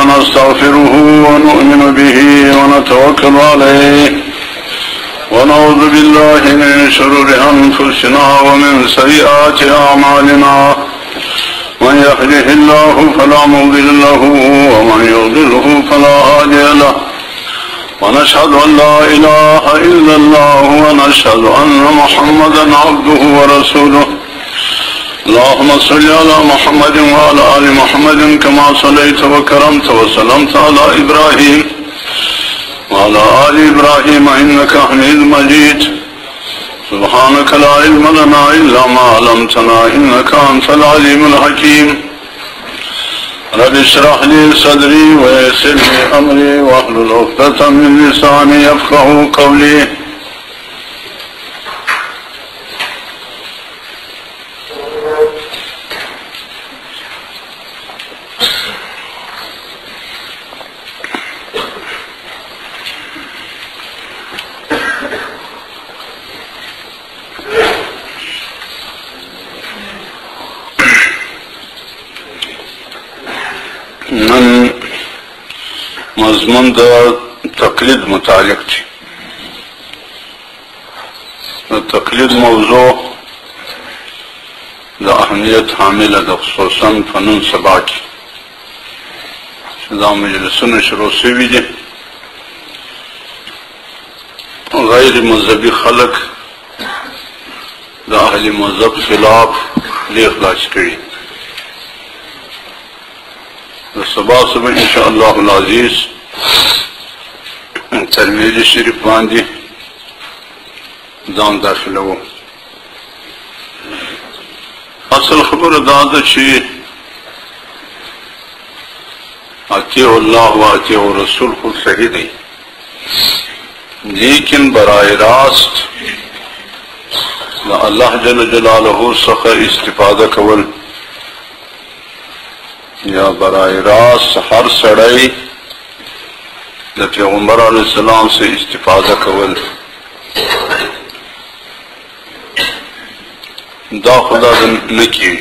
ونستغفره ونؤمن به ونتوكل عليه ونعوذ بالله من شرور أنفسنا ومن سيئات أعمالنا من يهده الله فلا مضل له ومن يضلله فلا هادي له ونشهد أن لا إله إلا الله ونشهد أن محمدا عبده ورسوله اللهم صل على محمد وعلى آل محمد كما صليت وكرمت وسلمت على إبراهيم وعلى آل إبراهيم إنك حميد مجيد سبحانك لا علم لنا إلا ما علمتنا إنك أنت العليم الحكيم رب اشرح لي صدري ويسر لي أمري واحلل عقدة من لساني يفقهوا قولي مضمون د تقلید متعلق دی. تقلید موضوع د اهمیت حامله ده خصوصا فنون سبا کې دا مجلسونه شروع شوي دي. غیر مذهبي خلق د اهل مذهب خلاف لیک خلاص کړي. سبا صبح انشاءاللہ العزیز ترمیزی شریف باندې ځان داخلو. اصل خبر دا ده چې اطیعوا الله و اطیعوا الرسول خود صحیح دی، لیکن براہ راست اللہ جل جلالہ څخه استفاده کول یا براہ راست ہر سڑائی د پیغمبر علیہ السلام سے استفادہ کول دا خدا نکی.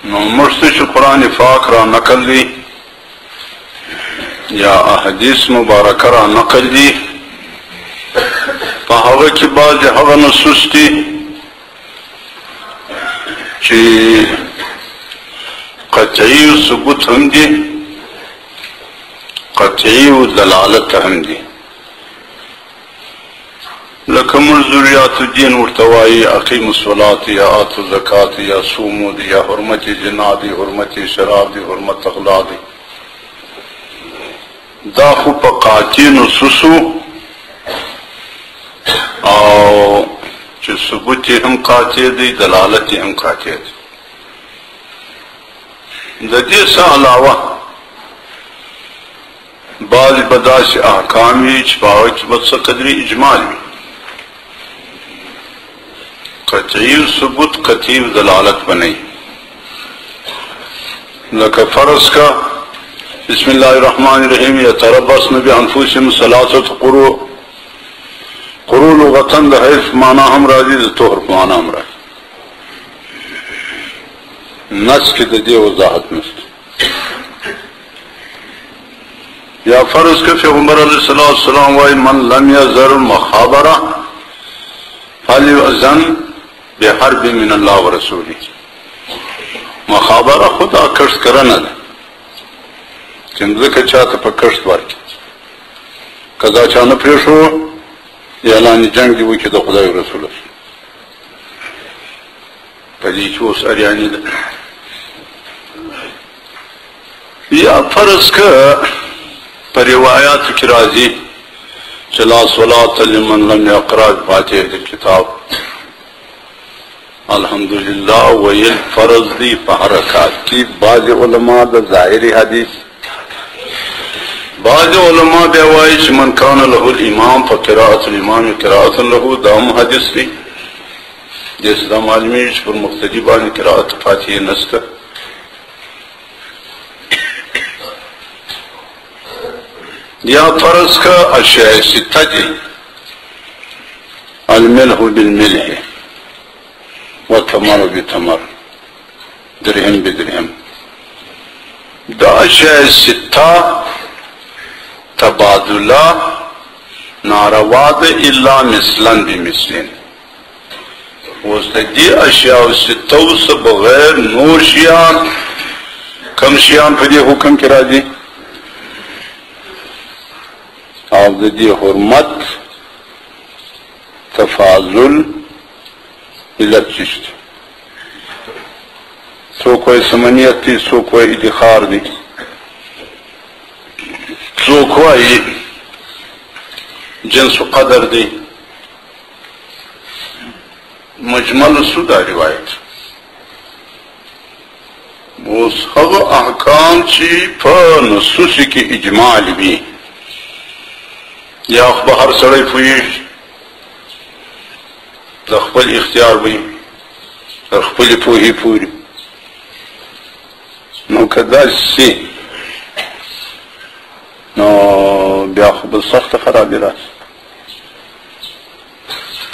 نو مرسش قرآن پاک را نقل دی یا احادیث مبارکہ را نقل دی پا هغه کی بعض هغه نصوص دی چې قطعی ثبوت هم دي، قطعی دلالت هم دي. لکه موږ ذریات الدین ورته وایي، اقیموا الصلاة یا آتوا الزکات یا صوموا دي، یا حرمت زنا دي، حرمت شراب دي، حرمت اغلا دي. دا خو په قاطع نصوصو او چې ثبوت هم قاطع دی، دلالت هم قاطع دی. د دې څخه علاوه بعض بداسي احکام وي چې په هغه کې به څه قدرې اجمال وي. قطعي ثبوت قطعي دلالت بنئ. لکه فرض کا بسم الله الرحمن الرحیم یتربصن بانفسهم ثلاثه قروء. قروء لغتاً د حیف معنی هم راځي، د طهر معنی هم راځي. نس کې د دې وضاحت نشته. یا فرض که پیغمبر علیه السلام وایي من لم یزر مخابره فلیؤذن بحرب من الله ورسوله. مخابره خدا کشت کرنه ده چې ځکه چاته په کشت ورکړي، کدا چا نه پرېښو اعلان جنگ دی وکړي د خدای رسول الله په دې کې اوس اریاني ده. یا فرض که پر روایات کی راضی چلا صلاة لمن لم یقرأ بفاتحة الكتاب. الحمدللہ ویل فرض دی په حرکات کی. بعض علماء د ظاهری حدیث، بعض علماء بیا وایي چې من کان له الامام فقراءة الامام قراءة له. دا هم حدیث دی. د اسلام عالمي چې پر مقتدی باندې قرأت فاتحه نشته. یا فرض کا اشیاء ستہ دی، الملح بالملح والتمر بالتمر. درهم بدرهم. دا اشیاء ستا تبادلہ ناروا ده الا مثلاً بمثلین. وسطی اشیاء ستو سے بغیر نور شیان کم شیان پر یہ حکم کرا دی آپ دی حرمت تفاضل علت چشت سو کوئی سمنیت تھی سو کوئی ادخار دی سو کوئی جنس قدر دی مجمل سودا روایت اس حق احکام چی پر نصوصی کی اجمال بھی یا بہر سڑی پویش تخبل اختیار بھی تخبل پوہی پوری نو کدا سی نو بیا خبل سخت خرابی راست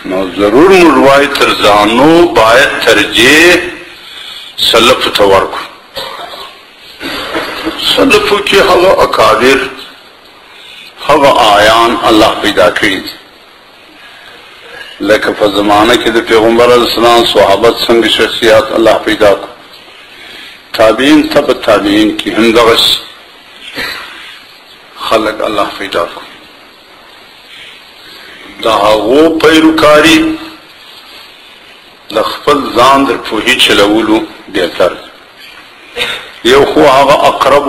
نو ضرور مروای ترزانو باید ترجیح سلف تورکو سلفو کی ہوا اکابر ہوا آیان اللہ پیدا کری دی لیکن فی زمانہ کی دی پیغمبر علیہ السلام صحابت سنگ شخصیات اللہ پیدا کو تابعین تب تابعین کی ہندغس خلق اللہ پیدا کو دا غو پیروکاری دا خپل ځان در پوهی چلولو بهتر یو خو هغه اقرب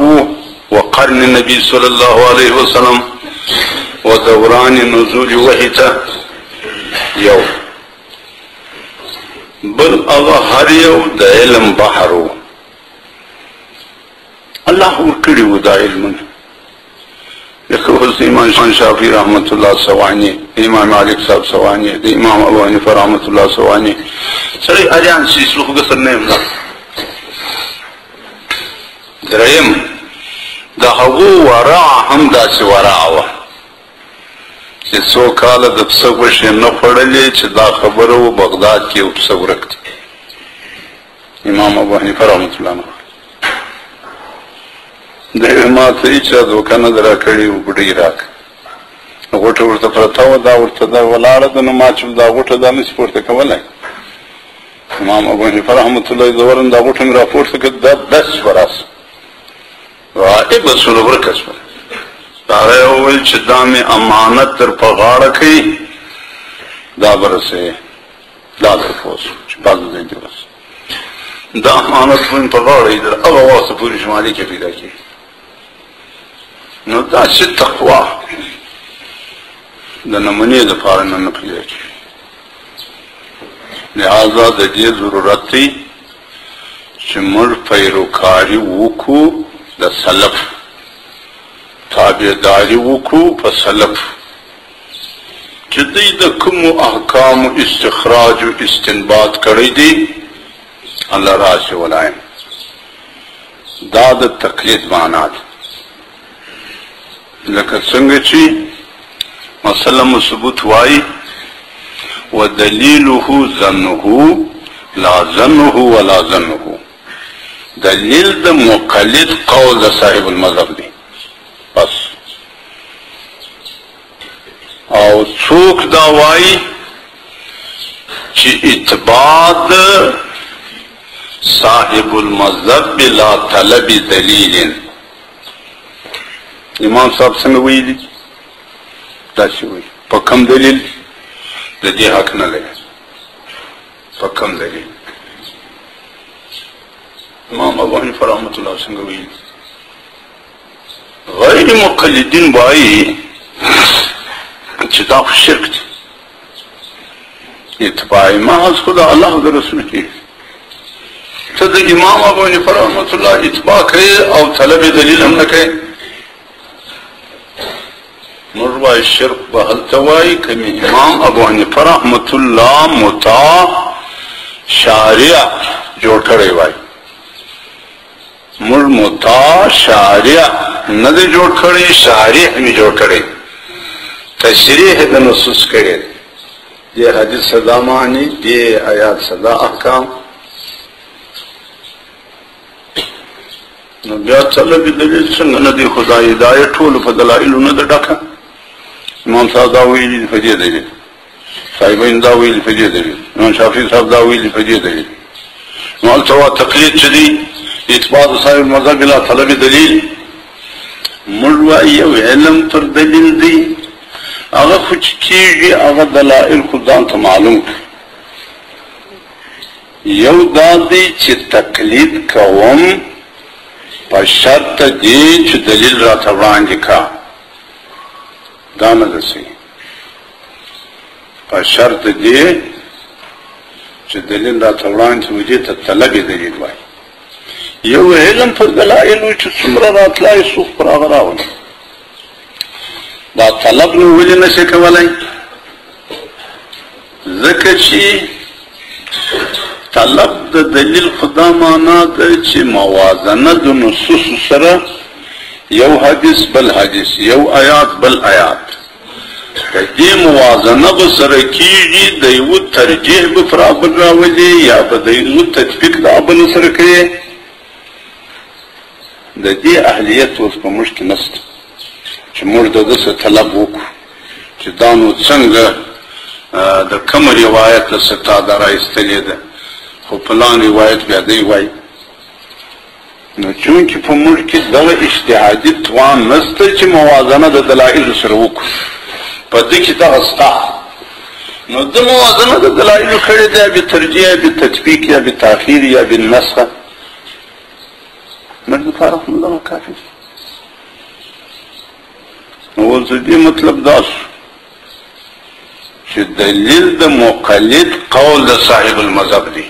وقرن النبي صلی الله علیه وسلم ودوران نزول وحی ته یو بل هغه هر یو د علم بحرو الله ورکړي و دا علم لکه امام شافعی رحمت اللہ سوانی امام مالک صاحب سوانی امام ابو حنیفہ رحمت اللہ سوانی سڑی اجان سیسلو گسر نیم دا درہم دا حقو ورع ہم دا سی ورعوا چی سو کالا دا پسگوشی نفڑلی چی دا خبرو بغداد کی پسگو رکھتی امام ابو حنیفہ رحمت اللہ دیو ما تی چا دوکانه درا کړی و بډی راک غوټه ورته پرتا و دا ورته دا ولاړه د نو ما چې دا غوټه دا نس پورته کولای امام ابو حنیفه رحمت الله زورن دا غوټه را پورته کړ دا بس وراس راځي بس ورکس دا ویل چې دا می امانت تر په غاړه کې دا برسه دا تفوس چې باز دې درس دا امانت په غاړه دې هغه واسه پوری شمالي کې پیدا کی نو دا سی تقوا دا نمونی دا پارنا نپیدا کی لہذا دا دی ضرورت تی چی مر پیروکاری وکو دا سلف تابعداری وکو پا سلف چی دی دا کم احکام استخراج و استنباط کری دی اللہ راش ولائم دا دا تقلید معنات لکه څنګه چې مسلم ثبوت وای ودلیله ظنه لا ظنه ولا ظنه دلیل د مقلد قول د صاحب المذهب دی بس او څوک دا وای چې اتباع صاحب المذهب بلا طلب دلیل امام صاحب څنګه ویلي دا شی وی په کوم دلیل د دې حق نه لري په کوم دلیل امام ابو حنیفه رحمت الله څنګه ویلي غیر مقلدین وایي چې دا شرک دی اتباع محض خدا الله و رسول کی ته د امام ابو حنیفه رحمت الله اتباع کوي او طلب دلیل هم نه کوي مروای الشرک بہلتوائی کمی امام ابو حنیفہ رحمت اللہ مطاع شارع جوڑ کڑے وائی مر مطاع شارع ندے جوڑ کڑے شارع میں جوڑ کڑے تشریح دا نصوص کرے یہ حدیث صدا معنی یہ آیات صدا احکام نو بیا طلب دلیل څنګه نه دی خدای هدایت ټول په دلایلو نه ده ډکه امام صاحب دا ویلي په دې دلیل صاحبین دا ویلي په دې دلیل امام شافعي صاحب دا ویلي په دې دلیل نو التوا تقلید چې دی اثبات صاحب مذهب بلا طلب دلیل مړ یو علم پر دلیل دی هغه خو چې کېږي هغه دلایل خو ځان ته معلوم یو دا دی چې تقلید کوم په شرط دی چې دلیل راته وړاندې کا دا نه ده صحیح په شرط دی چې دلیل راته وړاندې وي ته طلب دلیل وایي یو علم پر دلایلو چې څومره راتلای څوک پر هغه راولي دا طلب نو ولې نشي کولی ځکه چې طلب د دلیل خدا معنا ده چې موازنه د نصوص سره یو حدیث بل حدیث یو آیات بل آیات د دې موازنه به سره کېږي د یو ترجیح به پر بل راولي یا به د یو تطبیق د بل سره کوي د دې اهلیت اوس په موږ کې نشته چې موږ د دې څه طلب وکړو چې دا نو څنګه د کوم روایت له ستا دا راایستلې ده خو فلان روایت بیا دی وایي نو چونکې په موږ کې دغه اجتهادي توان نشته چې موازنه د دلایلو سره وکړو په دې کې دغه ستا نو د موازنه د دلایلو کړې ده بترجیح بتطبیق یا بتاخیر یا بالنسخ مرد فارغ من دغه کافي نو اوس د دې مطلب دا شو چې دلیل د مقلد قول د صاحب المذهب دی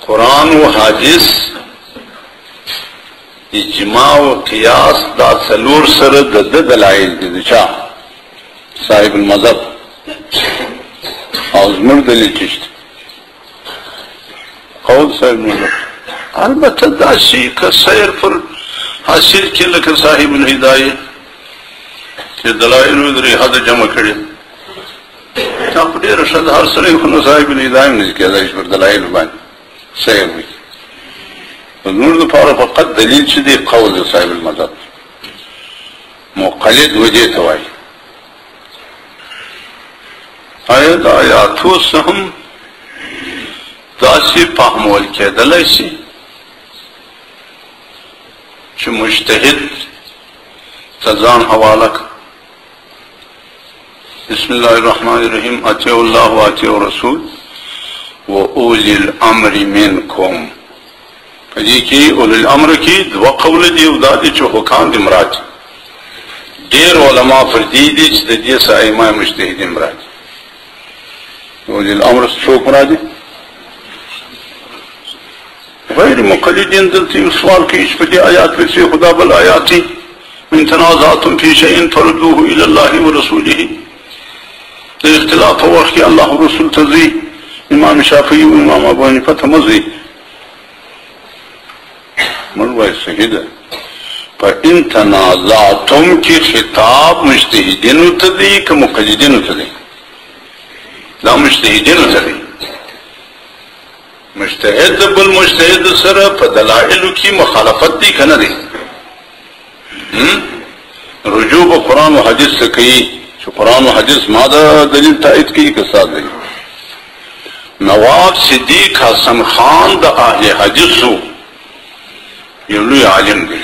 قرآن و حدیث اجماع و قیاس دا څلور سره د دلایل دي د چا صاحب المذهب او زموږ دلیل چشته قول صاحب المذهب البته دا شي که سیر پر حاصل کې لکه صاحب الهدایه چې دلایل درې حد جمع کړي تا په ډېره ښه هر سړی خو نو صاحب الهدایه نه شي کېدای چې پر دلایل باندې سیر وي زموږ دپاره فقط دلیل چې دی قول د صاحب المذهب مقلد وجې ته وایي آیا د آیاتو څه هم داسې فهمول کېدلی شي چې مجتهد ته ځان حواله کړه بسم الله الرحمن الرحیم اطیعوا الله واطیعوا الرسول واولی الامر منکم په دې کې اولي الامر کې دوه قول دي او دا دي چې حکام دي مراد ډېر علما فردي دي چې د دې څخه ائمه مجتهدین مراد اولي الامر څوک مراد دي غیر مقلدین دلته یو سوال کوي چې په دې آیات کې خدا بل آیاتي من تنازعتم في شيء فردوه الى الله ورسوله د اختلاف په وخت کې الله رسول ته ځي امام شافعي او امام ابو حنیفه ته مزي مرواي صحیح ده فإن تنازعتم کی خطاب مجتهدین ته دی که مقلدین ته دی دا مجتهدین ته دی مجتهد بالمجتهد سره په دلایلو کې مخالفت دی کنه دی رجوع به قرآن و حدیث سے کوي چې قرآن و حدیث ما دا دلیل تایید کوي که سات دی نواب صدیق حسن خان د اهل حدیثو یو لوی عالم دی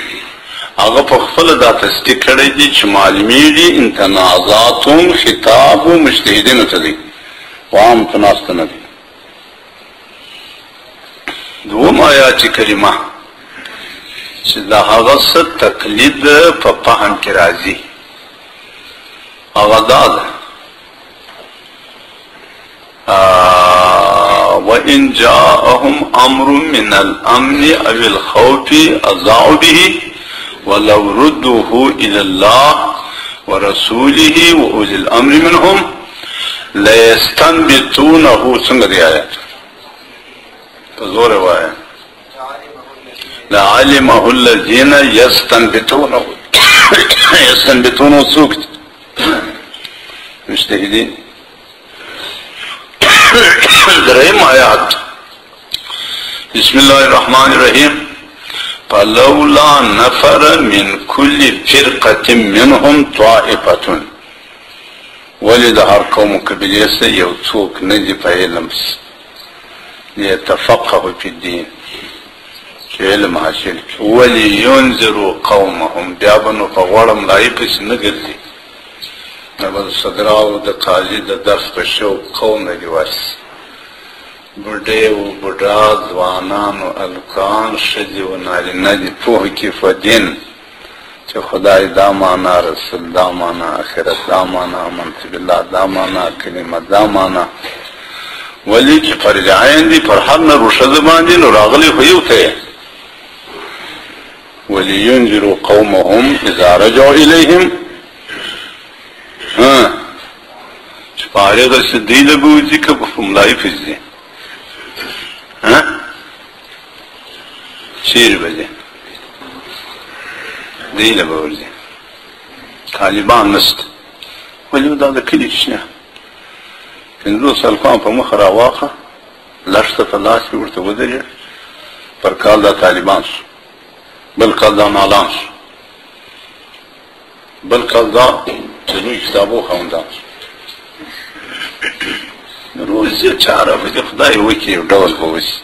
هغه په خپل دا تصدیق کړی دی چې معلومیږي ان تنازعتم خطاب مجتهدین ته دی عام تناست نه دی دوم آیات کریمه چې دا هغه څه تقلید په فهم کې راځي هغه دا ده وإن جاءهم أمر من الأمن أو الخوف أذاعوا به ولو ردوه إلى الله ورسوله وأولي الأمر منهم ليستنبطونه څنګه دی آیات زور وایي لعلمه الذين يستنبطونه څوک مجتهدین دریم آیات بسم الله الرحمن الرحیم فلولا نفر من كل فرقة منهم طائفة ولد هر قوم قبیله سے یو څوک ندی په علم لیتفقهوا فی الدین چې علم حاصل کړي ولینذروا قومهم بیا به نو په غوړم لای پسې نه ګرځي نو به صدراو د قاضي د درس په شو قوم نه دي واسي بډې و بډا ځوانان او الکان ښځې و نارینه دي پوه کې په دین چې خدای دا معنا رسول دا معنا آخرت دا معنا آمنت بالله دا معنا کلمه دا معنا ولی چې فرض عین دي پر هر نه روښه باندې نو راغلي خو یو ته ولینذروا قومهم اذا رجعوا الیهم چې فارغ سدی له بوځي که په ملای فزي شیر بجے دی له بوځي طالبان نست ولی دا د کلی شنه پنځو سلفان په مخ راواخه لښته په لاس کې ورته ودرېد پر کال دا طالبان شو بل کال دا نالان شو بل کال دا چې لوی کتابو خواندان شو روز یې چاره به خدای وکړي یو ډول به وشي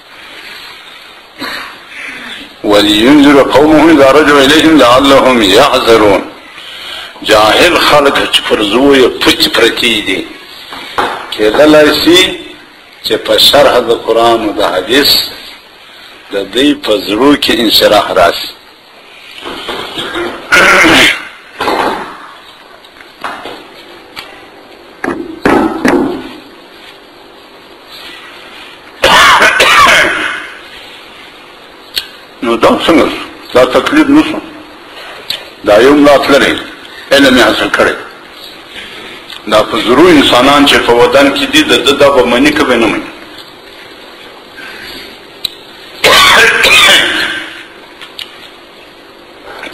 ولینذر قومه اذا رجعوا الیهم لعلهم یحذرون جاهل خلق چې پر زوی پچ پرتی دي کېدلای شي چې په شرح د قرآن او د حدیث د دې په زړه کې انشراح راشي نو دا څنګه دا تکلیف نشو دا یو ملاتړی علم یې حاصل کړی دا په ضرور انسانان چې په ودان کې دي د دا به منی که به نه مني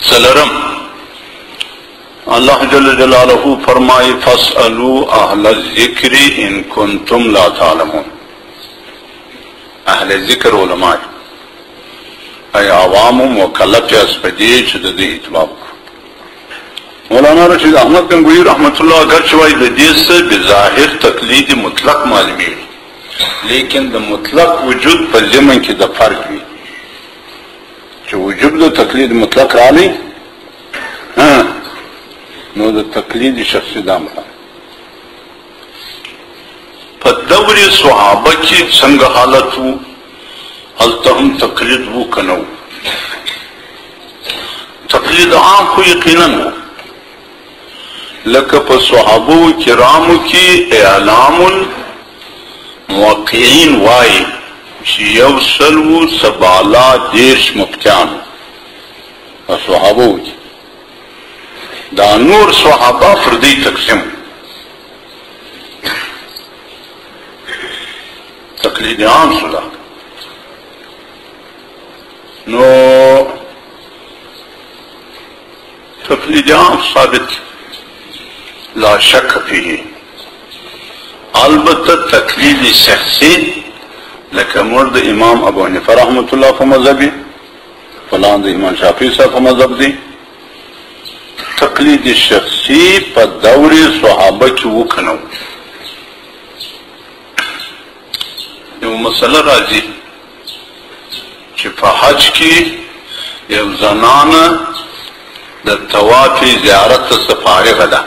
څلورم الله جل جلاله فرمایي فاسألوا اهل الذکر ان کنتم لا تعلمون اهل ذکر علماء ای عوام مکلف اسپدی چې د دې اتباع مولانا رشید احمد گنگوی رحمت اللہ اگر چوائی لدیس سے بظاہر تقلید مطلق معلومی لیکن دا مطلق وجود پر زمن کی دا فرق بھی جو وجود دا تقلید مطلق را لی نو دا تقلید شخصی دام را پا دور صحابہ کی سنگ حالتو حالتا ہم تقلید وہ کنو تقلید عام کو یقیناً ہو لکه په صحابو کرامو کې اعلام الموقعین وای چې یو سلو سبالا دیش مفتیان په صحابو کې دا نور صحابه فردي تقسیم تقلید عام شده نو تقلید عام ثابت لا شک فيه البته تقلید شخصی لکه مرد امام ابو حنیفه رحمت الله په مذهبي فلان د امام شافعي صاحب په مذهب دي تقلید شخصی په دور صحابه کې وکنو یو مسله راځي چې په حج کې یو زنانه د طواف زیارت څخه فارغه ده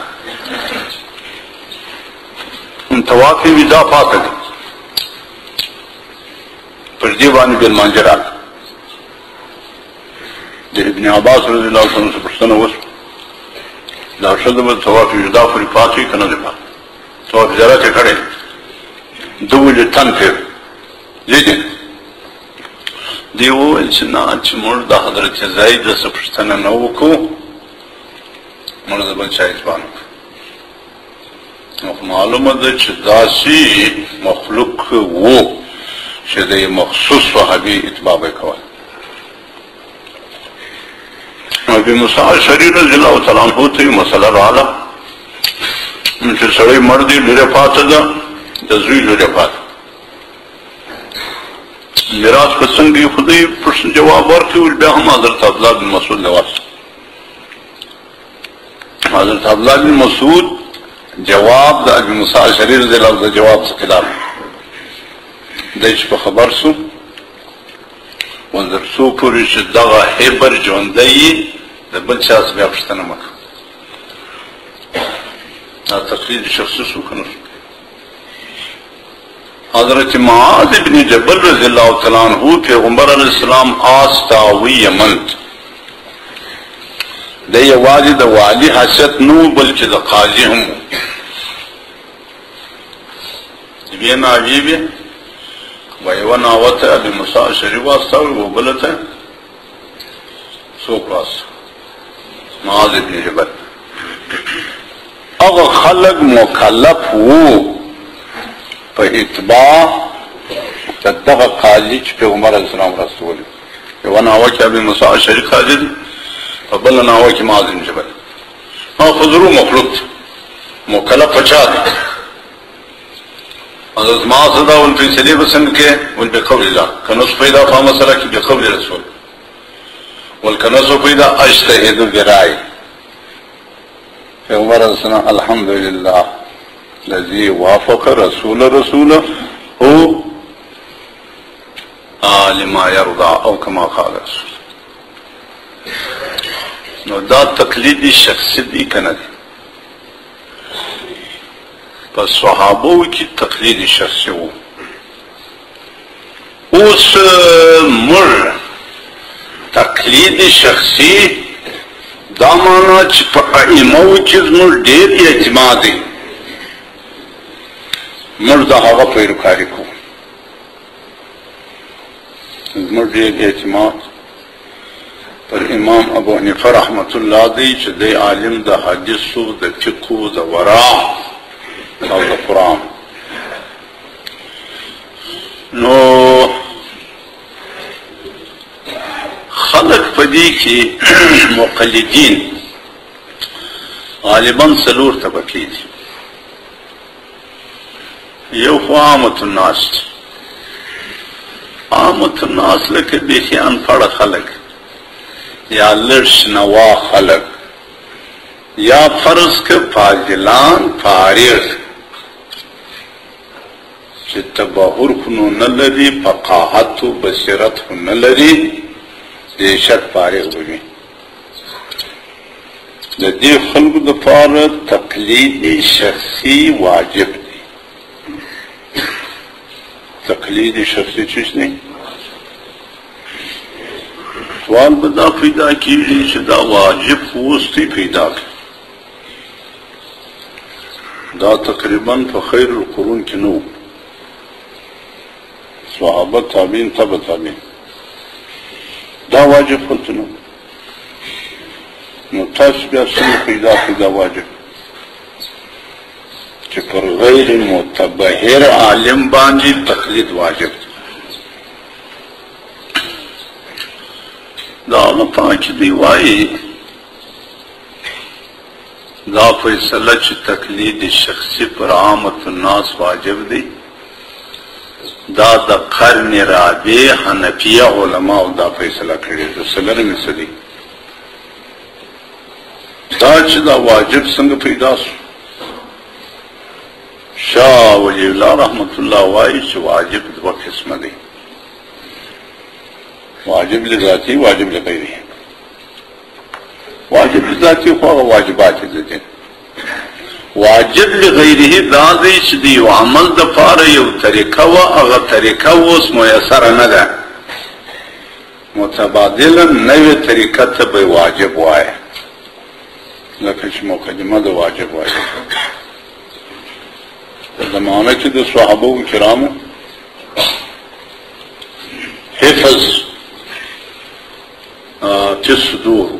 طوافی ودا پاته دي پر دې باندې بل منجرا د ابن عباس رضی الله عنه څخه پوښتنه وشوه دا شته په طوافی ودا پر پاتې کنه ده طواف زیارت کړي دوه تن په دې دیو انسان چې مرد حضرت زید څخه پوښتنه نو وکړو مرد بل شایز باندې معلومه ده چې داسې مخلوق وو چې د مخصوص صحابي اتباع وکول ابي موسی اشعري رضی الله تعالی عنہ ته مسله رااله چې سړی مرد لري پاتې ده د زوی لري پاتې میراث په څنګه خدای پرشن جواب ورکړ. بیا هم حضرت عبدالله بن مسعود لواس حضرت عبدالله بن مسعود جواب د ابي موسی اشعري رضی الله عنه جواب څخه خلاف دای چې په خبر سو وندر سو پورې چې دغه هبر ژوندۍ د بل چا څخه بیا پوښتنه وکړه. دا تقلید شخصي شو کنه. حضرت معاذ بن جبل رضی الله تعالی عنہ پیغمبر علیہ السلام آستاوی یمن د یوازې د والی حیثیت نو بلکې د قاضي هم بیا ناجیبه ویوانا وته ابي موسی اشعري واستاوي وبلته سو پاس معاذ بن جبل هغه خلق مکلف وو په اتباع دغه قاضي چې پیغمبر علیه السلام رسول یوانا وته ابي موسی اشعري قاضي فبلنا هو كي معاذ بن جبل هو خضرو مخلوق مكلف فچا دي حضرت معاذ دا والفیصله بسنگ کے والبقول الله کنس پیدا فامسرا کی بقول رسول والکنس پیدا اجتهد برای پیغمبر رسول الحمدلله الذي وافق رسوله هو لما يرضى او كما قال رسول. نو دا تقلیدی شخصی دی کنه دی پس صحابو کی تقلیدی شخصی وو. اوس مر تقلیدی شخصی دا مانا چې په ائمو کې زموږ ډېر اعتماد دی مر دا هغه پیروکاري کوو زموږ ډېر اعتماد پر امام ابو حنیفه رحمت الله دی چې دی عالم د حدیثو د فقه د ورع او د قرآن. نو خلق پدې کې مقلدین غالبا څلور طبقې دي. یو خو عامة الناس لکه بیخي انپړه خلق یا لرش نوا خلق یا فرض کے فاضلان فارغ چې تباہر خنو نلری فقاحت و بصیرت خنو نلری دیشت فارغ بگی. دی خلق دفار تقلیدی شخصی واجب دی. تقلیدی شخصی چیز نہیں. سوال بدا پیدا کیږي چې دا واجب خوستی پیدا کی دا تقریبا په خیر القرون کې نو صحابه تابعین تبع تابعین دا واجب خلته نو تاسو بیا څنګه پیدا واجب چې پر غیر متبهر عالم باندې تقلید واجب دا پاک دی وائی دا فیصلہ چی تقلید شخصی پر عامت الناس واجب دی دا قرن رابع حنفیہ علماء دا فیصلہ کردی دا سلر میں صدی دا چی دا واجب سنگ پیدا سو شاہ ولی اللہ رحمت اللہ وائی چی واجب دو قسم دی واجب لذاتی واجب لغیری واجب لذاتی خواہ واجبات دیتے واجب لغیری دازی چدی و عمل دفار یو طریقہ و اغا طریقہ و اس میسر ندا متبادلا نوی طریقہ تب واجب وائے لکش مقدمہ دا واجب وائے زمانہ چی دا صحابہ کرامو حفظ في الصدور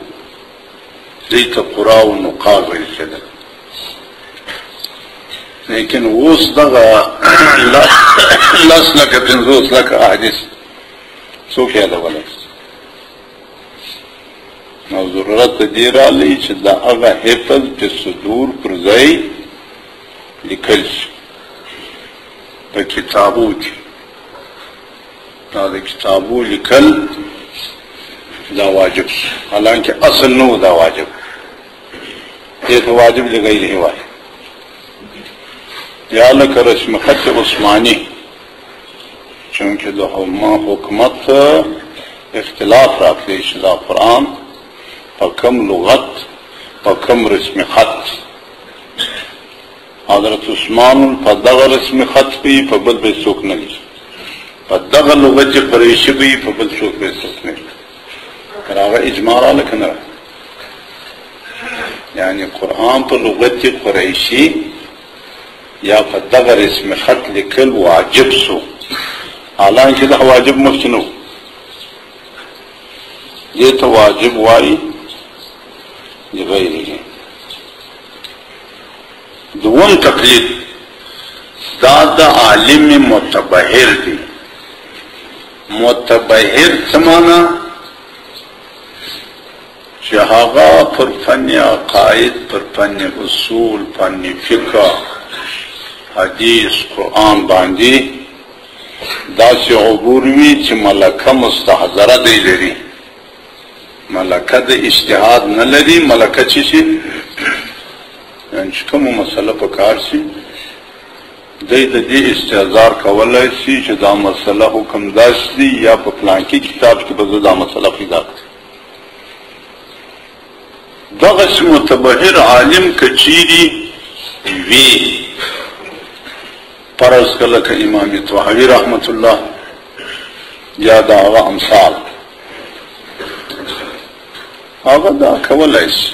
زيت القرى والنقاب والكذا لكن ووس دغا لاس لك بنزوس لك أحاديث سوف هذا ولد نو ضرورت دیر آلی چې دا هغه حفظ په صدور پر ځای لیکل شي په کتابو کې دا د کتابو لیکل دا واجب، حالانکہ اصل نو دا واجب، یہ تو واجب لگئی نہیں وائے یا لکہ رسم خط عثمانی، چونکہ دا حکومت اختلاف رکھتے دا قرآن پا کم لغت پا کم رسم خط. حضرت عثمان پا دغا رسم خط بھی پا بل بے سوک نلی، پا دغا لغت قریشی بھی پا بل سوک بے سوک نلی. کراغا اجمارا لکن رہا، یعنی قرآن پا لغت قریشی یا پا دغا رسم خط لکل واجب سو، حالانکہ دا واجب مفتنو، یہ تو واجب وائی یہ غیر ہے. دوم تقلید دا عالم متبہر دی. متبہر سمانا شہاغا پر فن عقائد، پر فن اصول، فن فقہ، حدیث، قرآن باندی دا سی عبوروی چی ملکہ مستحضرہ دی لری، ملکہ دا اجتہاد نہ لری، ملکہ چی سی یعنی چکم مسئلہ پکار سی دی دا دی استحضار کولا سی چی دا مسئلہ حکم داش دی یا پا پلانکی کتاب کی بزر دا مسئلہ پیدا کرتی. دا غس متبہر عالم کچیری وی فرض کلک امام طحاوی رحمت اللہ یا دا آغا امثال آغا دا کولا سی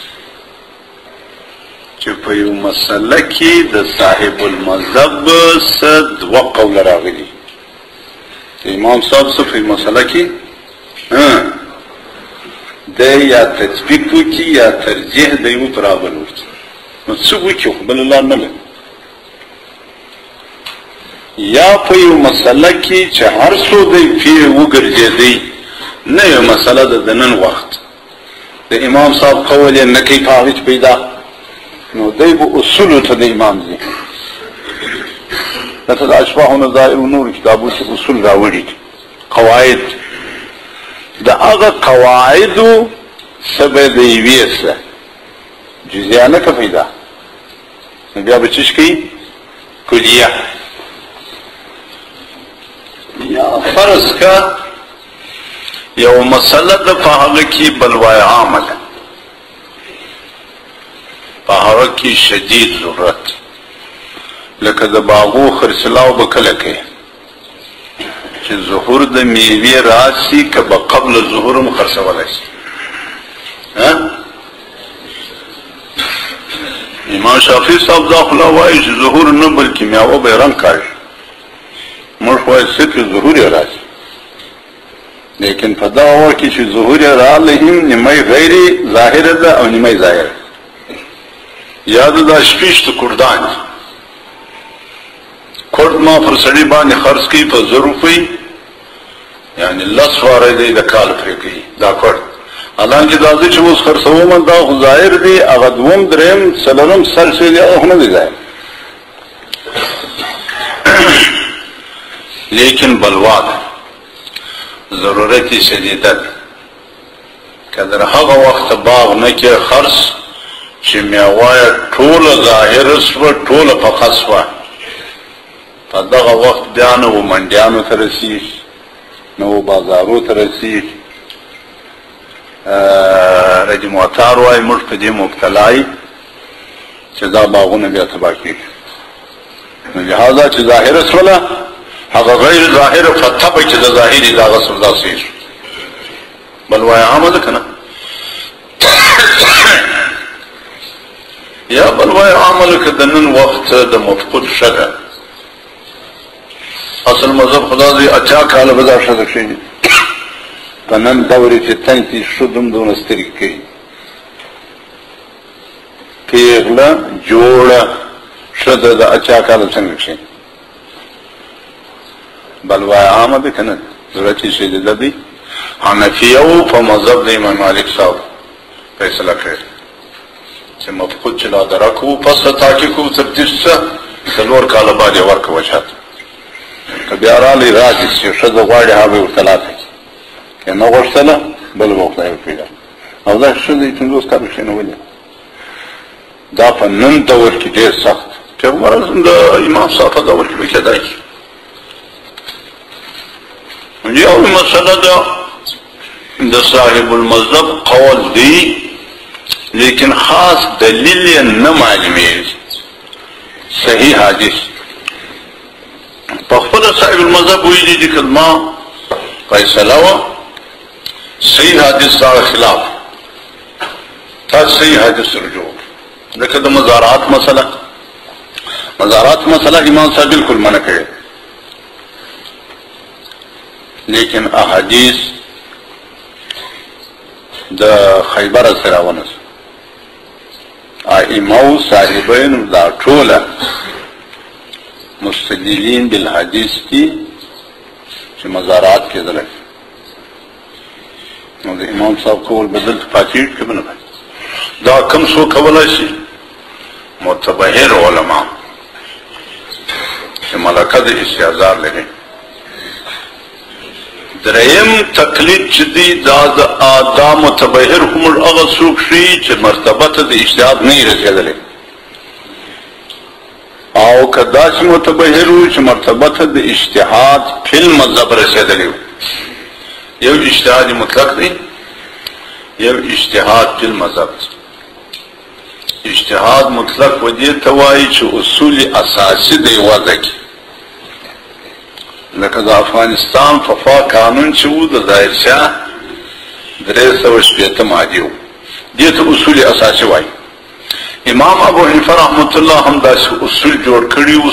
چی پا یو مسئلہ کی دا صاحب المذہب صد وقول راغلی. امام صاحب سے پا مسئلہ کی دا یا تطبیق کی یا ترجیح دیو پرابلو کی نصبو کی خبل اللہ نلے، یا پا یو مسئلہ کی چی ہر سو دی فی وگرجے دی نیو مسئلہ دا دنن وقت دا امام صاحب قولی نکی پاغیچ پیدا نو دی با اصولو تا دی امام دی لطد اشباح و نظائر و نور کتابو سے اصول راوڑی قواعد دا اغا قواعدو سب دیویس جزیانہ کا پیدا بیا بچش کی کلیہ یا فرض کا یو مسئلہ دا فاہغ کی بلوائے عامل ہے، فاہغ کی شدید ضرورت لکہ دا باغو خرسلاو بکلکے چی ظہور دا میوی راسی کبا قبل ظہورم خرسوالا سی. امام شافی صاحب داخلہ وائی چی ظہور نو بلکی میاو بے رنگ کاش مرخوائی صرف ظہوری راسی، لیکن پدا ہوا کی چی ظہوری را لہم نمائی غیری ظاہر دا او نمائی ظاہر یاد دا شپیش تو کردان کرد ما پر سڑی بانی خرس کی پر ظروفی یعنی لس وارے دی دا کال پریکی دا کرد، حالانکہ دا دی چی اس خرسومن دا ظاہر دی اغدوم درم سلرم سر سے دی اخنا دی ظاہر. لیکن بلواد ضرورتی شدیدت کہ در حق وقت باغ نکی خرس چی میوائی طول ظاہر سوا طول پخص سوا تا دغا وقت بیانو و منڈیانو ترسیش نو بازارو ترسیش رجمواتار وائی مجھ پا دی مبتلائی چی دا باغو نبی اتبا کی لہذا چی ظاہر سولا حقا غیر ظاہر فتح پا چی دا ظاہری دا غصر دا سیش بلوائی عامد کنا یا بلوائی عامل کدنن وقت دا مفقود شدہ اصل مذہب خدا دی اچھا کالا بدا شدہ شدہ پنن دوری چی تنتی شدم دون استرک کی پیغلا جوڑا شدہ دا اچھا کالا سنگ شدہ بلوائی عامل کنا ضرورتی شدہ دی حنفیو پا مذہب دی امام مالک صاحب فیصلہ کرے چی مفقود چلا درکو پس تاکی کو تبدیش سا سلور کالا بعد ورک وجهات بیا رالی راځي چې ښځه غواړي هغه ورته لاته که نه غوښتله بل به خدای پیدا او دا ښځه یې پنځوس کاله کښېنولې دا په نن دور کې ډېر سخت پیغمبر اعظم د امام صاحب په دور کې به کېدای شي یو مسله ده د صاحب المذهب قول دی لیکن خاص دلیل یې نه معلومیږي صحیح حدیث په خپل صاحب المذهب ویلي دي که ما فیصله وه صحیح حدیث سره خلاف تا صحیح حدیث رجوع لکه د مزارات مسله امام صاحب بالکل منع کړی لیکن احادیث د خیبر سره ونس ائمه صاحبین دا ټوله مستدلین بالحدیث دي چې مزارات کېدلی نو د امام صاحب کول بدل پاکیټ کې نه دا کم څو کولی شي متبهر علما چې ملکه د استعذار لري دریم تقلید چې دی دا متبهر هم هغه څوک شي چې مرتبه ته د اجتهاد نه رسېدلی او که داسې متبهر و چې مرتبه ته د اجتهاد فی المذهب رسېدلی و یو اجتهاد مطلق دی یو اجتهاد فی المذهب اجتهاد مطلق و دې ته وایي چې اصول اساسي دی وضع کې لکه د افغانستان ففا قانون چې و د ظاهرشاه 360 مادې و دې ته اصول اساسي وایي امام ابو حنیفه رحمت الله هم داسې اصول جوړ کړي وو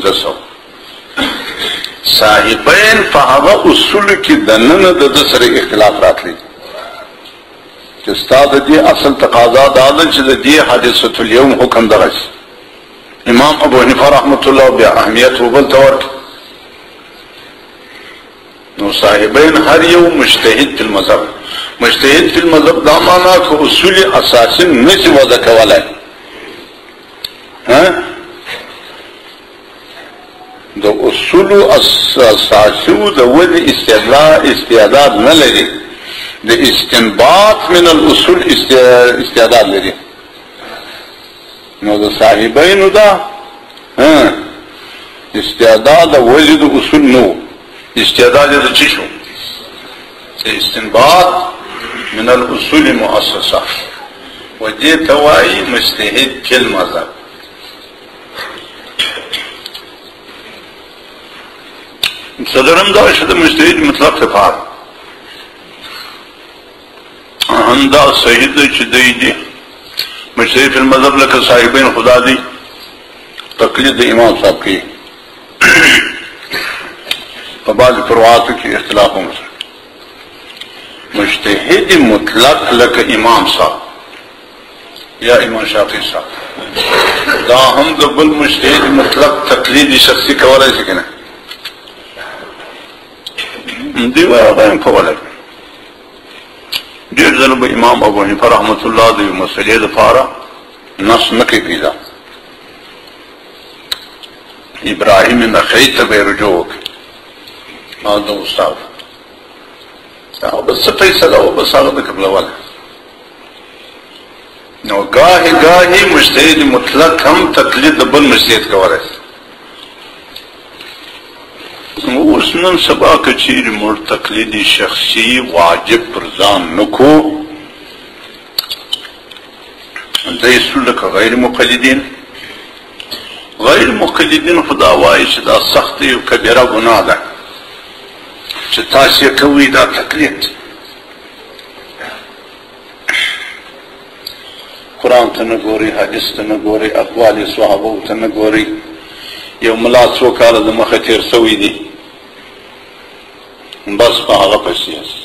200 صاحبین په هغه اصولو کې دننه د سره اختلاف راتلی چې ستا د دې اصل تقاضا دا ده چې د دې حادثة الیوم حکم دغه شي امام ابو حنیفه رحمت الله بیا اهمیت وبل ته ورکړي نو صاحبین هر یو مجتهد فی المذهب مجتهد فی المذهب دا مانا که اصول اساسی نشي وضع کولای د اصول اساسی د ودی استعداد نه لري د استنباط من الاصول استعداد لري نو د صاحبین دا استعداد وجد اصول نو استعداد د چی شو استنباط من الاصول مؤسسه ودې توای مجتهد فی المذهب صدرم دا شد مجتهد مطلق تفعال دا صحیح دی چې دی مجتهد فی المذهب لکه صاحبین خدا دی تقلید امام صاحب کی په بعض فروعاتو کې اختلاف هم مجتهد مطلق لکه امام صاحب یا امام شافعی صاحب دا هم د بل مجتهد مطلق تقلید شخصي کولای شي کنه دی هغه هم کولای ډېر ځله به امام ابو حنیفه رحمت الله د مسلې لپاره نص نه کوي پیدا ابراهیم نخعی ته به رجوع هذا استاذ او بس فیصله او بس هغه د قبلواله نو گاهی مجتهد مطلق هم تقلید بل مجتهد کولای اوس نن سبا که چیرې موږ تقلید شخصي واجب پر ځان نکو دی سو لکه غیر مقلدین خدا وایي چې دا سخت یو کبیره ګناه ده چې تاسو یې کوئ دا تقلید قرآن ته نه ګورئ حدیث ته نه ګورئ اقوال صحابو ته نه ګورئ یو ملا څو کاله د مخه تېر سوی دی بس په هغه پسې یاست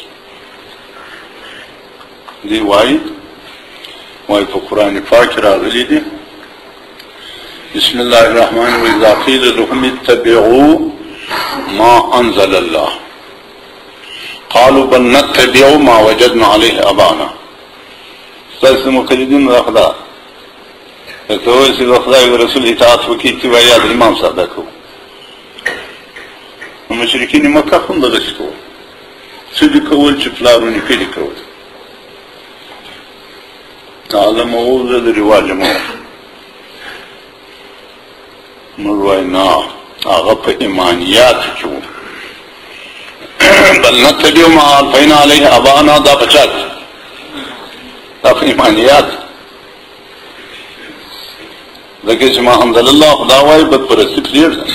دی وایي په قرآن پاک راغلی دی بسم الله الرحمن الرحیم اذا قیل لهم اتبعوا ما انزل الله قالوا بل نتبع ما وجدنا عليه ابانا تاسو مقلدین راخدا ته وایي چې خدای او رسول اطاعت وکړي چې وایي د امام صاحب کو مشرکین مکه هم دغسې کول څه دې کول چې پلار و نیکه دې کول عالم و زه د رواج م موږ وایو نه هغه په ایمانیاتو کې و بل نتبع ما الفینا علیه ابانا دا بچا دا په ایمانیات ځکه چې ما حمدلله خدا وایي بدپرستي پرېږده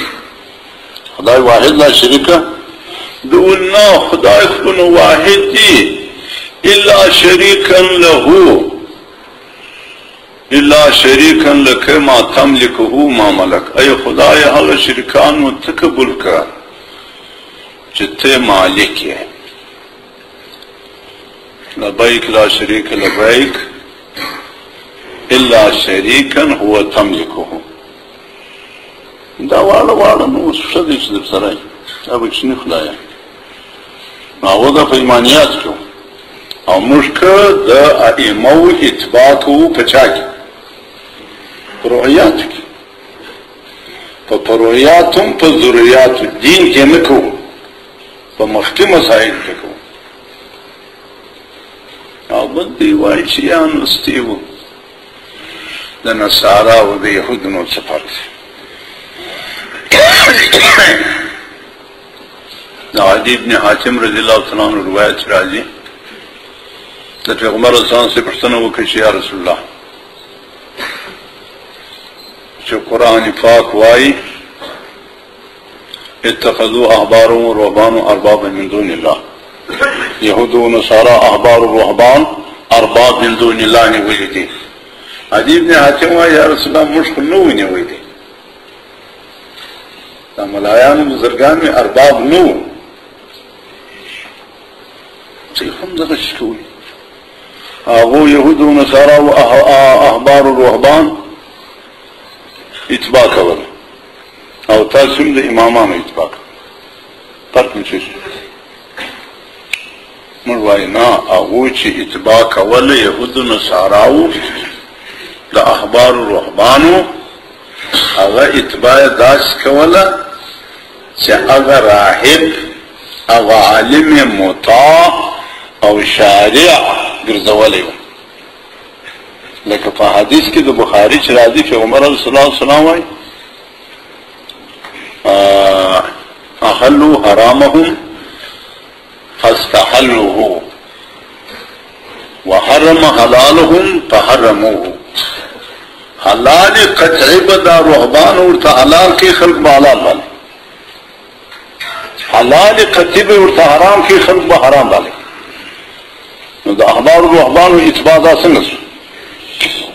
خدای واحد لا شریکه دول نه خدای خو نو واحد دی الا شریکا له الا شریکا لك ما تملكه ما ملک ای خدای هغه شریکانو تقبل کا چې ته مالک یې لبیک لا شریک لبیک الا شریکا هو تملكه دا واړه نو څه دي چې سره دا به شنو خدای هغه د ایمانیات کې او موږ که د ائمو اتباع کوو په چا کې پروعیات کې په پروعیاتو په ضروریاتو دین کې نه کوو په مخکې مسائل کې کوو او بل دی وایي چې یا نستی و د نصارا او د یهودو نو څه فرق د عدی بن حاتم رضی الله تعالی عنہ روایت راځي د پیغمبر اسلام سے پوښتنه وکړه چې یا رسول الله چې قرآن پاک وایي اتخذوا احبارهم ورهبانهم اربابا من دون الله یهود و نصارا احبار و رهبان ارباب من دون الله نیولي دي عدی بن حاتم وایي یا رسول الله موږ خو نه ونیولي دي دا ملایانو بزرګان مې ارباب نه وو چې هم دغه شی کوي هغو یهود و نصارا و احبار و رهبان اتباع کول او تاسو هم د امامانو اتباع کول فرق څه شي موږ وایو نه هغو چې اتباع کول یهود و نصاراو د احبار و رهبانو هغه اتباع داسې کوله چې هغه راهب هغه عالم مطاع او شارع ګرځولی و لکه په حدیث کې د بخاري چې راځي پیغمبر صلی الله علیه وسلم وایي احلوا حرامهم فاستحلوه وحرم حلالهم فحرموه حلال قطعی بدا رهبان ورته حلال کې خلق به حلال باندې حلال قطعی به ورته حرام کې خلق به حرام باندې نو د احبار و رهبان اتباع دا څنګه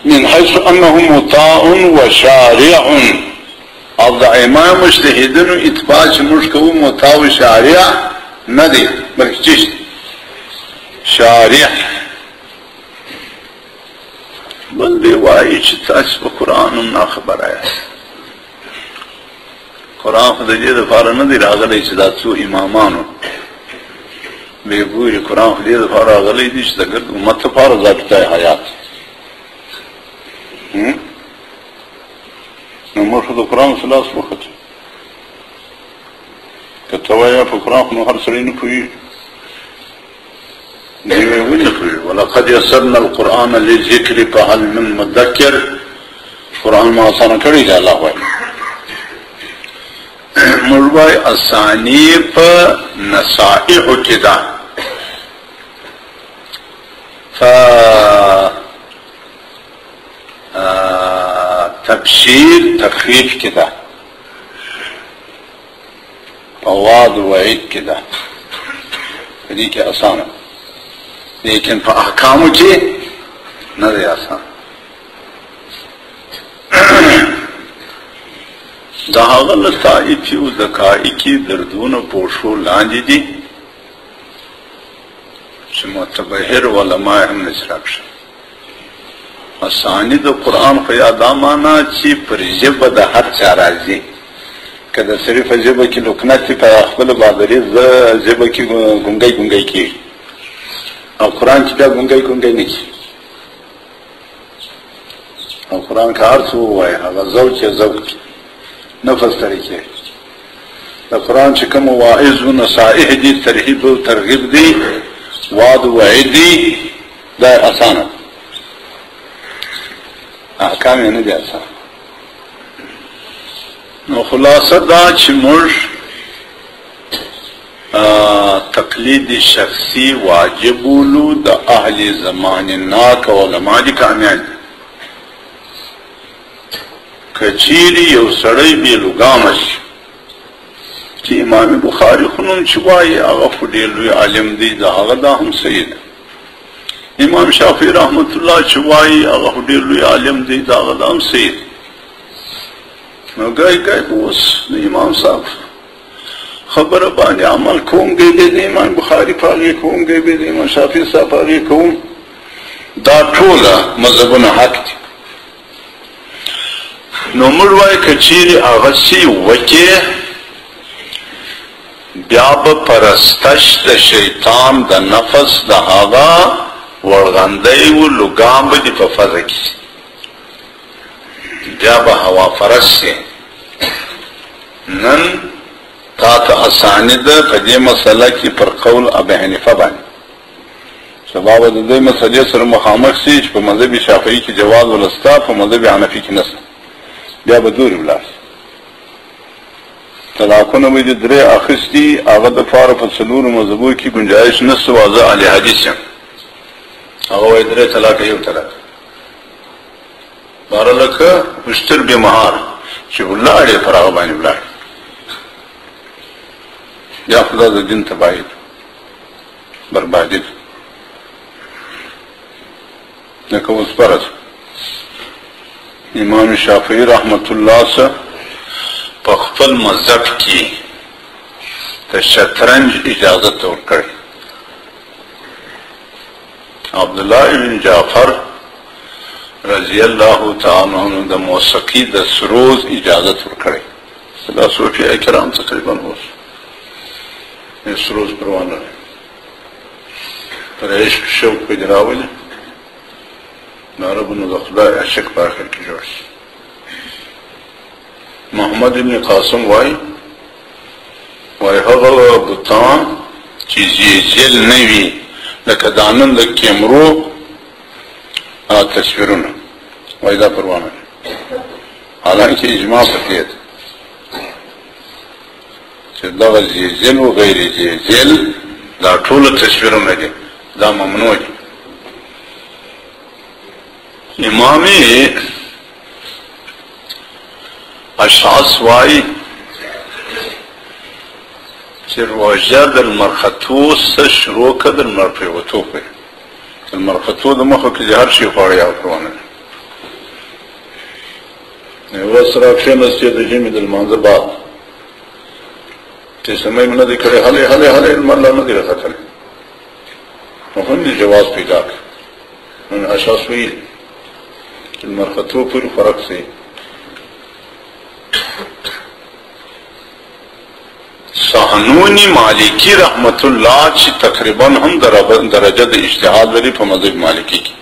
من حيث انهم مطاع وشارع او د ائمه مجتهدینو اتباع چې موږ کوو مطاع و شارع نه دی بلکې چې شارع بل دی وایي چې تاسو په قرآن هم ناخبره یاست قرآن خو د دې دپاره نه دی راغلی چې دا څو امامانو بې ګوري قرآن خو دې دپاره راغلی دی چې د ګرد امت دپاره ضابطه حیات نو موږ خو د قرآن څه لاس وخت که ته وایې په قرآن خو نو هر سړی نه پوهېږي دیوی ونی خوی ولقد یسرنا القرآن للذکر فهل من مدکر قرآن ما آسانه کړی دی الله وایي موږ وایي اسانی په نصائحو کې ده تبشیر تخفیف کې ده وعد وعید کې ده په دې کې اسانه لیکن په احکامو کې نه دی آسان دا هغه لطائفي او دقایقي دردونه پوښو لاندې دي چې متبهر علماء هم نشراب شي اسانی د قرآن خو یادا معنا چې پر ژبه د هر چا راځي که د صرف ژبه کې لکنت په خپل بادري ژبه کې ګونګی ګونګی کېږي او قرآن چې بیا ګونګی ګونګی نه کېږي او قرآن که هر څه ووایي هغه ذوق یې ذوق نفس طریقې د قرآن چې کوم واعظ و نصائح دي ترهیب و ترغیب دي وعد و وعید دي دا اسانه احکام یې نه دي اسانه. نو خلاصه دا چې موږ تقلید شخصی واجب بولو د اهل زماننا که علماء دي کامیان دي. کچیری یو سړی بې لګامه شي چې امام بخاري خو نوم چې وایي هغه خو ډېر لوی عالم دی د هغه دا هم صحیح ده. امام شافعي رحمت الله چې وایي هغه خو ډېر لوی عالم دی د هغه دا هم صحیح ده. نو ګای ګای به اوس د امام صاحب خبره باندې عمل کوم گئی د امام بخاري په هغې کوم گئی د امام شافعي صاحب په هغې کوم دا ټوله مذهبونه حق دي. نو موږ وایو که چیرې هغسې وکې بیا به پرستش د شیطان د نفس د هغه ورغندی و لګام به دې په فضه کې بیا به هوا فرست سي. نن تا ته اساني ده په دې مسله کې پر قول ابي حنیفه باندې سبا به د دې مسلې سره مخامخ سي چې په مذهب شافعي کې جواز ولستا په مذهب حنفي کې نشته. بیا به دورې ولاړ طلاقونه به دې درې اخیستي هغه دپاره په څلورو مذهبو کې ګنجایش نشته. واضح اهل حدیث یم هغه وایي درې طلاق یو طلاق باره لکه اشتر بمهار چې ولاړې پر هغه باندې ولاړ یا خدا د دین تباهي بربادي ده. لکه اوس فرض امام شافعي رحمت الله سره په خپل مذهب کې د شطرنج اجازت ورکړي. عبدالله بن جعفر رضی الله تعالی عنہ د موسیقي د سروز اجازت ورکړي. دا صوفیه کرام تقریبا اوس سروز پروان لري پر عشق شوق پې راولي عربونو د خدای عشق په اخر کې جوړ شي. محمد بن قاسم وای هغه بوتان چې زیجل نه وي لکه دانن د کیمرو تصویرونه وای دا پروانه حالانکه اجماع پکې ده چې دا زیجل و غیر زیجل دا ټول تصویرونه دي دا ممنوع دي. امام اشعث وای چې روژه د المرخطو څه شروع که د المرپریوتو پورې د المرخطو د مخه کې هر شي خواړی او پروانه یوه سره کښېناستې د ژمي د لمانځه بعد چې سمۍ مې نه دی کړی هلې هلې هلې لمر لا نه دی راختلی نو هم دې جواز پیدا کړ. نو اشعث ویل المرخطو پورې فرق سي. سحنونی مالکی رحمت الله چې تقریبا هم درجه د اجتهاد لري په مذهب مالکی کې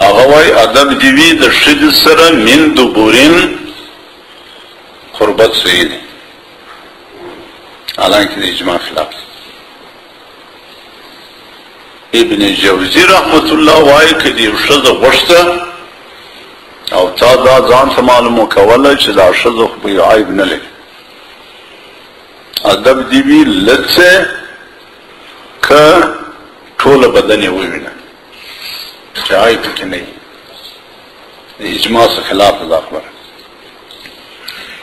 هغه وایي ادب دې وي د ښځې سره من دبورین قربت صحیح دی حالانکه د اجماع خلاف. ابن جوزی رحمت الله وایي که د یو ښځه غوښته او تا دا ځان ته معلومه کوله چې دا ښځه خو به عیب نه لري ادب دې وي لږ څه که ټوله بدن یې ووینه چې عیب پکې نه وي د اجماع څخه خلاف ده دا خبره.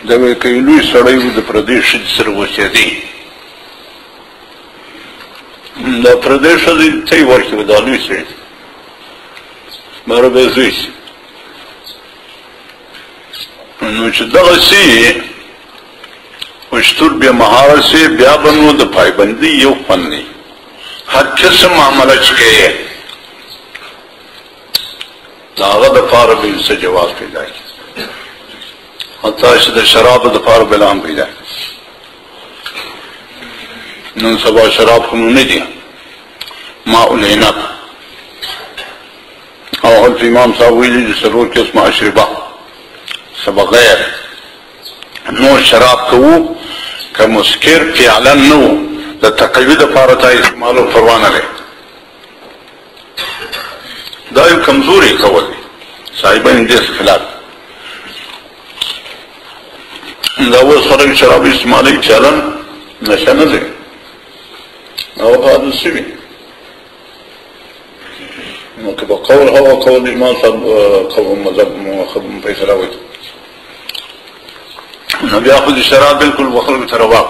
دا وایي که یو لوی سړی و د پردۍ ښځې سره اوسېدی دا پردۍ ښځې ته یې ورکړي به دا لوی سړی ماره به یې زوی شي. نو چې دغسې اشتر بې مهاره سي بیا به نو د پایبندۍ یو خوند دی. هر قسم معامله چې کوې د هغه دپاره به یو څه جواز پیدا کړي حتی چې د شرابو دپاره بله هم پیدا کړي. نن سبا شراب خو نو نه دي ماء العنب او هلته امام صاحب ویلي دي څلور قسمه اشربه څه بغیر نور شراب کوو که مسکر فعلا نو د تقوی دپاره چا استعمالو پروا نه دی. دا یو کمزوري کول دی صاحبان دې خلاف. دا اوس خلک شراب استعمالوي چلن نشه نه دی او عادت شوي. نو که به قول هوا قول امام صاحب قول مذهب فیصله وکړي نو بیا خو د شراب بالکل به خلکو ته روا